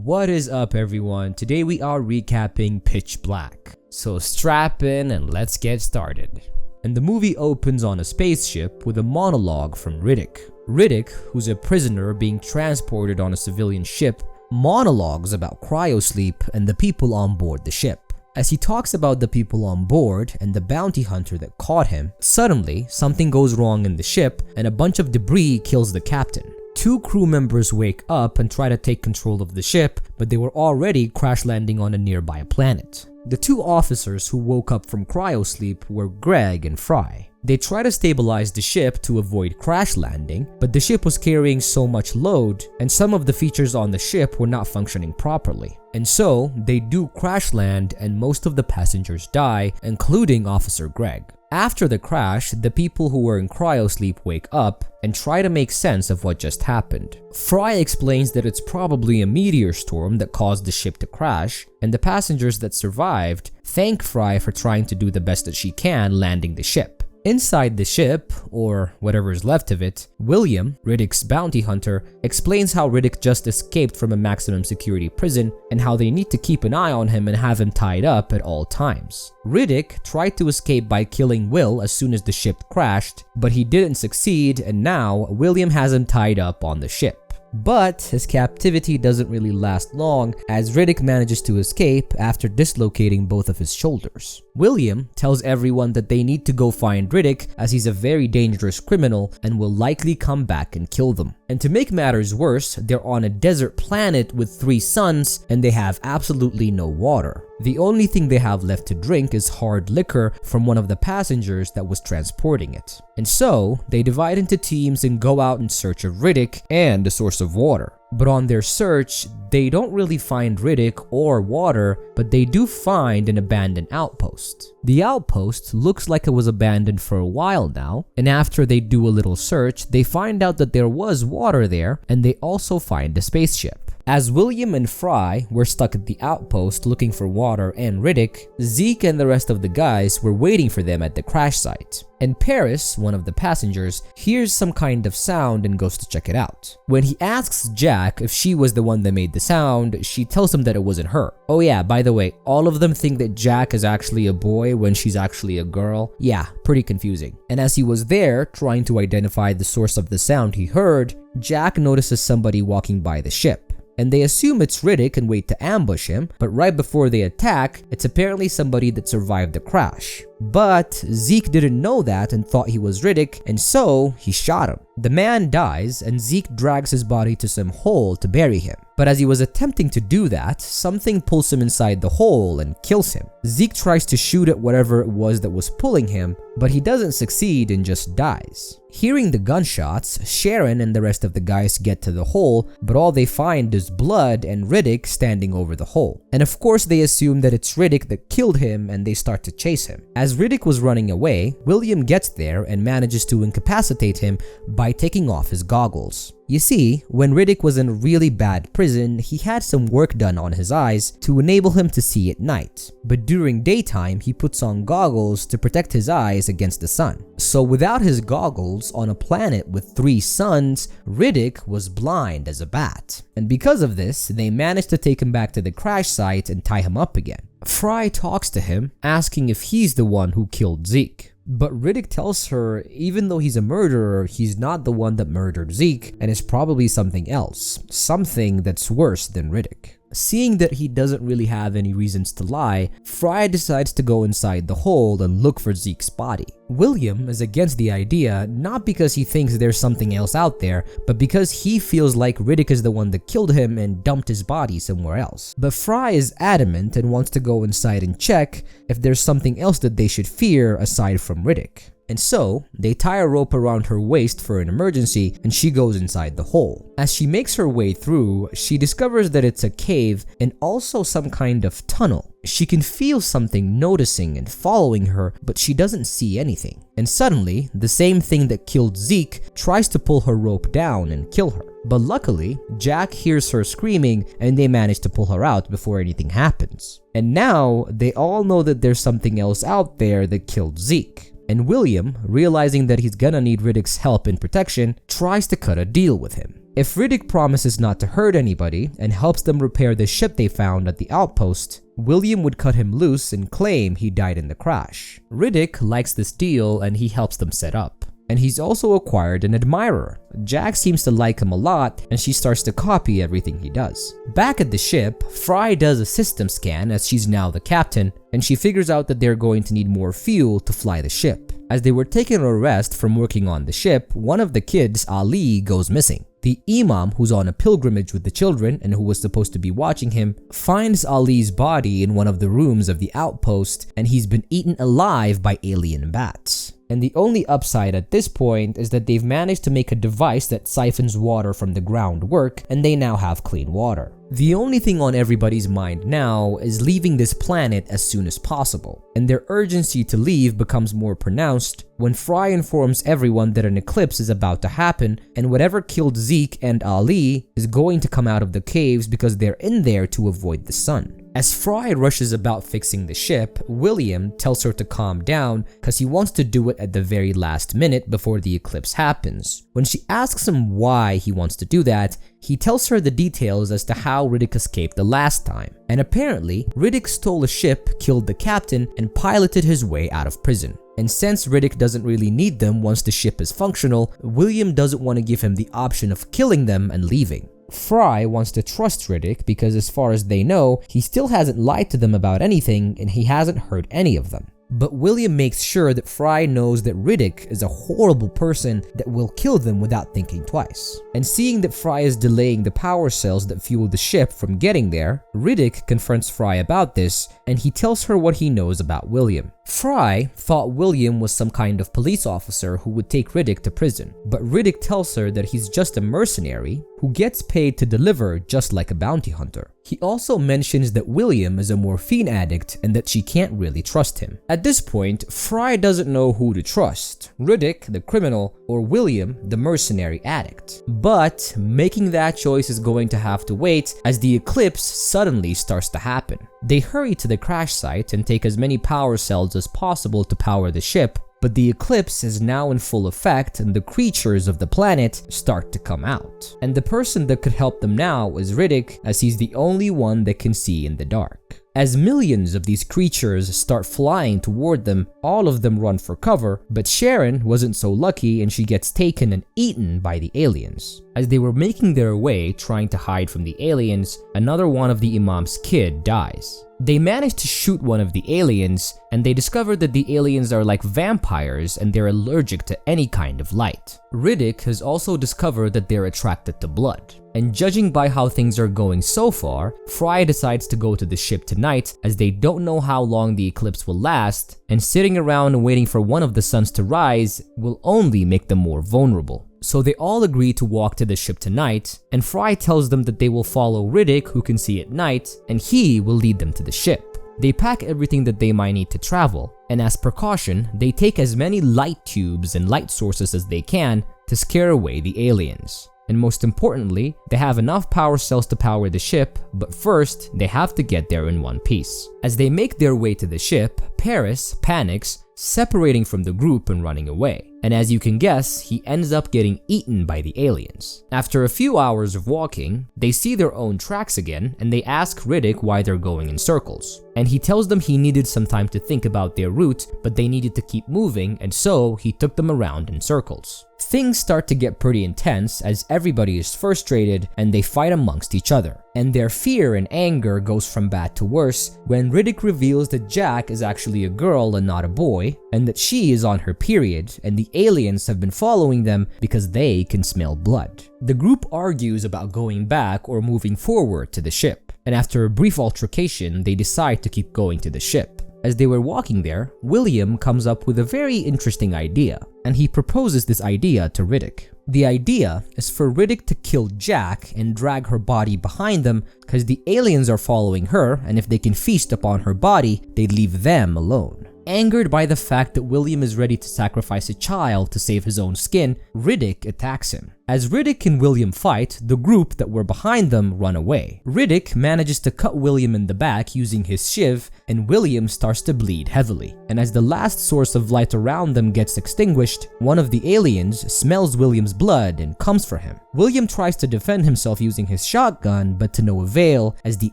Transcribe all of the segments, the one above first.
What is up everyone? Today we are recapping Pitch Black. So strap in and let's get started. And the movie opens on a spaceship with a monologue from Riddick. Riddick, who's a prisoner being transported on a civilian ship, monologues about cryosleep and the people on board the ship. As he talks about the people on board and the bounty hunter that caught him, suddenly something goes wrong in the ship and a bunch of debris kills the captain. Two crew members wake up and try to take control of the ship, but they were already crash landing on a nearby planet. The two officers who woke up from cryosleep were Greg and Fry. They try to stabilize the ship to avoid crash landing, but the ship was carrying so much load and some of the features on the ship were not functioning properly. And so they do crash land and most of the passengers die, including Officer Greg. After the crash, the people who were in cryosleep wake up and try to make sense of what just happened. Fry explains that it's probably a meteor storm that caused the ship to crash, and the passengers that survived thank Fry for trying to do the best that she can landing the ship. Inside the ship, or whatever is left of it, William, Riddick's bounty hunter, explains how Riddick just escaped from a maximum security prison and how they need to keep an eye on him and have him tied up at all times. Riddick tried to escape by killing Will as soon as the ship crashed, but he didn't succeed and now William has him tied up on the ship. But his captivity doesn't really last long as Riddick manages to escape after dislocating both of his shoulders. William tells everyone that they need to go find Riddick as he's a very dangerous criminal and will likely come back and kill them. And to make matters worse, they're on a desert planet with 3 suns and they have absolutely no water. The only thing they have left to drink is hard liquor from one of the passengers that was transporting it. And so, they divide into teams and go out in search of Riddick and a source of water. But on their search, they don't really find Riddick or water, but they do find an abandoned outpost. The outpost looks like it was abandoned for a while now, and after they do a little search, they find out that there was water there, and they also find a spaceship. As William and Fry were stuck at the outpost looking for water and Riddick, Zeke and the rest of the guys were waiting for them at the crash site. And Paris, one of the passengers, hears some kind of sound and goes to check it out. When he asks Jack if she was the one that made the sound, she tells him that it wasn't her. Oh yeah, by the way, all of them think that Jack is actually a boy when she's actually a girl. Yeah, pretty confusing. And as he was there, trying to identify the source of the sound he heard, Jack notices somebody walking by the ship. And they assume it's Riddick and wait to ambush him, but right before they attack, it's apparently somebody that survived the crash. But Zeke didn't know that and thought he was Riddick, and so he shot him. The man dies and Zeke drags his body to some hole to bury him. But as he was attempting to do that, something pulls him inside the hole and kills him. Zeke tries to shoot at whatever it was that was pulling him, but he doesn't succeed and just dies. Hearing the gunshots, Sharon and the rest of the guys get to the hole, but all they find is blood and Riddick standing over the hole. And of course they assume that it's Riddick that killed him and they start to chase him. As Riddick was running away, William gets there and manages to incapacitate him by taking off his goggles. You see, when Riddick was in a really bad prison, he had some work done on his eyes to enable him to see at night. But during daytime, he puts on goggles to protect his eyes against the sun. So without his goggles, on a planet with 3 suns, Riddick was blind as a bat. And because of this, they managed to take him back to the crash site and tie him up again. Fry talks to him, asking if he's the one who killed Zeke. But Riddick tells her even though he's a murderer, he's not the one that murdered Zeke and is probably something else, something that's worse than Riddick. Seeing that he doesn't really have any reasons to lie, Fry decides to go inside the hole and look for Zeke's body. William is against the idea not because he thinks there's something else out there, but because he feels like Riddick is the one that killed him and dumped his body somewhere else. But Fry is adamant and wants to go inside and check if there's something else that they should fear aside from Riddick. And so, they tie a rope around her waist for an emergency and she goes inside the hole. As she makes her way through, she discovers that it's a cave and also some kind of tunnel. She can feel something noticing and following her, but she doesn't see anything. And suddenly, the same thing that killed Zeke tries to pull her rope down and kill her. But luckily, Jack hears her screaming and they manage to pull her out before anything happens. And now, they all know that there's something else out there that killed Zeke. And William, realizing that he's gonna need Riddick's help and protection, tries to cut a deal with him. If Riddick promises not to hurt anybody and helps them repair the ship they found at the outpost, William would cut him loose and claim he died in the crash. Riddick likes this deal and he helps them set up. And he's also acquired an admirer. Jack seems to like him a lot and she starts to copy everything he does. Back at the ship, Fry does a system scan as she's now the captain, and she figures out that they're going to need more fuel to fly the ship. As they were taking a rest from working on the ship, one of the kids, Ali, goes missing. The imam, who's on a pilgrimage with the children and who was supposed to be watching him, finds Ali's body in one of the rooms of the outpost, and he's been eaten alive by alien bats. And the only upside at this point is that they've managed to make a device that siphons water from the groundwork, and they now have clean water. The only thing on everybody's mind now is leaving this planet as soon as possible, and their urgency to leave becomes more pronounced when Fry informs everyone that an eclipse is about to happen, and whatever killed Zeke and Ali is going to come out of the caves because they're in there to avoid the sun. As Fry rushes about fixing the ship, William tells her to calm down because he wants to do it at the very last minute before the eclipse happens. When she asks him why he wants to do that, he tells her the details as to how Riddick escaped the last time. And apparently, Riddick stole a ship, killed the captain, and piloted his way out of prison. And since Riddick doesn't really need them once the ship is functional, William doesn't want to give him the option of killing them and leaving. Fry wants to trust Riddick because as far as they know, he still hasn't lied to them about anything and he hasn't hurt any of them. But William makes sure that Fry knows that Riddick is a horrible person that will kill them without thinking twice. And seeing that Fry is delaying the power cells that fuel the ship from getting there, Riddick confronts Fry about this and he tells her what he knows about William. Fry thought William was some kind of police officer who would take Riddick to prison, but Riddick tells her that he's just a mercenary who gets paid to deliver just like a bounty hunter. He also mentions that William is a morphine addict and that she can't really trust him. At this point, Fry doesn't know who to trust, Riddick, the criminal, or William, the mercenary addict. But making that choice is going to have to wait as the eclipse suddenly starts to happen. They hurry to the crash site and take as many power cells as possible to power the ship, but the eclipse is now in full effect and the creatures of the planet start to come out. And the person that could help them now is Riddick, as he's the only one that can see in the dark. As millions of these creatures start flying toward them, all of them run for cover, but Sharon wasn't so lucky and she gets taken and eaten by the aliens. As they were making their way trying to hide from the aliens, another one of the Imam's kid dies. They manage to shoot one of the aliens, and they discover that the aliens are like vampires and they're allergic to any kind of light. Riddick has also discovered that they're attracted to blood. And judging by how things are going so far, Fry decides to go to the ship tonight as they don't know how long the eclipse will last, and sitting around waiting for one of the suns to rise will only make them more vulnerable. So they all agree to walk to the ship tonight, and Fry tells them that they will follow Riddick, who can see at night, and he will lead them to the ship. They pack everything that they might need to travel, and as precaution, they take as many light tubes and light sources as they can to scare away the aliens. And most importantly, they have enough power cells to power the ship, but first, they have to get there in one piece. As they make their way to the ship, Paris panics, separating from the group and running away. And as you can guess, he ends up getting eaten by the aliens. After a few hours of walking, they see their own tracks again and they ask Riddick why they're going in circles. And he tells them he needed some time to think about their route, but they needed to keep moving, and so he took them around in circles. Things start to get pretty intense as everybody is frustrated and they fight amongst each other. And their fear and anger goes from bad to worse when Riddick reveals that Jack is actually a girl and not a boy, and that she is on her period and the aliens have been following them because they can smell blood. The group argues about going back or moving forward to the ship, and after a brief altercation, they decide to keep going to the ship. As they were walking there, William comes up with a very interesting idea, and he proposes this idea to Riddick. The idea is for Riddick to kill Jack and drag her body behind them because the aliens are following her, and if they can feast upon her body, they'd leave them alone. Angered by the fact that William is ready to sacrifice a child to save his own skin, Riddick attacks him. As Riddick and William fight, the group that were behind them run away. Riddick manages to cut William in the back using his shiv, and William starts to bleed heavily. And as the last source of light around them gets extinguished, one of the aliens smells William's blood and comes for him. William tries to defend himself using his shotgun, but to no avail as the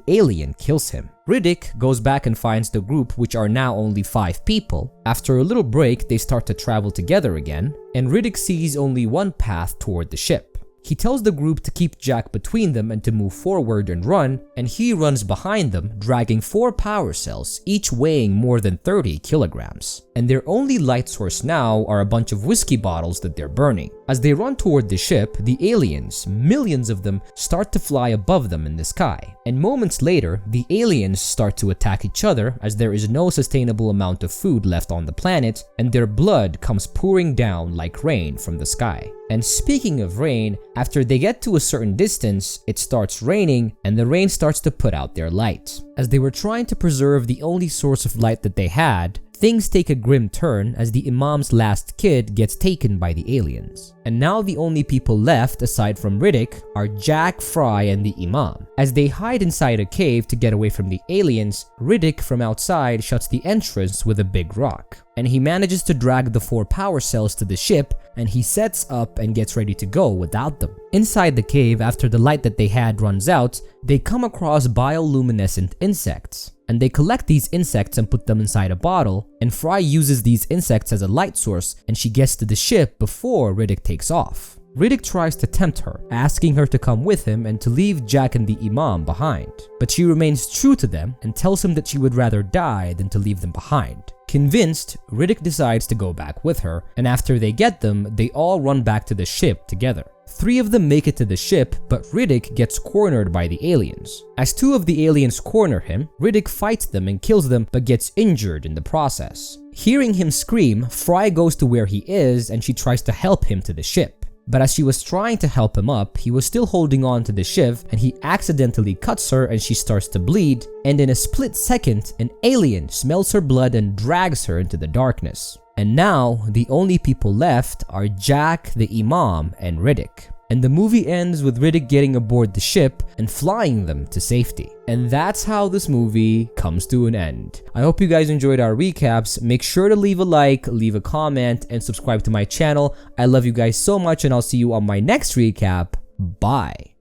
alien kills him. Riddick goes back and finds the group, which are now only 5 people. After a little break, they start to travel together again, and Riddick sees only one path toward the ship. He tells the group to keep Jack between them and to move forward and run, and he runs behind them, dragging 4 power cells, each weighing more than 30 kilograms. And their only light source now are a bunch of whiskey bottles that they're burning. As they run toward the ship, the aliens, millions of them, start to fly above them in the sky. And moments later, the aliens start to attack each other as there is no sustainable amount of food left on the planet, and their blood comes pouring down like rain from the sky. And speaking of rain, after they get to a certain distance, it starts raining and the rain starts to put out their light. As they were trying to preserve the only source of light that they had, things take a grim turn as the Imam's last kid gets taken by the aliens. And now the only people left aside from Riddick are Jack, Fry, and the Imam. As they hide inside a cave to get away from the aliens, Riddick from outside shuts the entrance with a big rock. And he manages to drag the 4 power cells to the ship, and he sets up and gets ready to go without them. Inside the cave, after the light that they had runs out, they come across bioluminescent insects. And they collect these insects and put them inside a bottle, and Fry uses these insects as a light source, and she gets to the ship before Riddick takes off. Riddick tries to tempt her, asking her to come with him and to leave Jack and the Imam behind. But she remains true to them and tells him that she would rather die than to leave them behind. Convinced, Riddick decides to go back with her, and after they get them, they all run back to the ship together. 3 of them make it to the ship, but Riddick gets cornered by the aliens. As 2 of the aliens corner him, Riddick fights them and kills them but gets injured in the process. Hearing him scream, Fry goes to where he is and she tries to help him to the ship. But as she was trying to help him up, he was still holding on to the shiv and he accidentally cuts her and she starts to bleed, and in a split second, an alien smells her blood and drags her into the darkness. And now, the only people left are Jack, the Imam, and Riddick. And the movie ends with Riddick getting aboard the ship and flying them to safety. And that's how this movie comes to an end. I hope you guys enjoyed our recaps. Make sure to leave a like, leave a comment, and subscribe to my channel. I love you guys so much, and I'll see you on my next recap. Bye.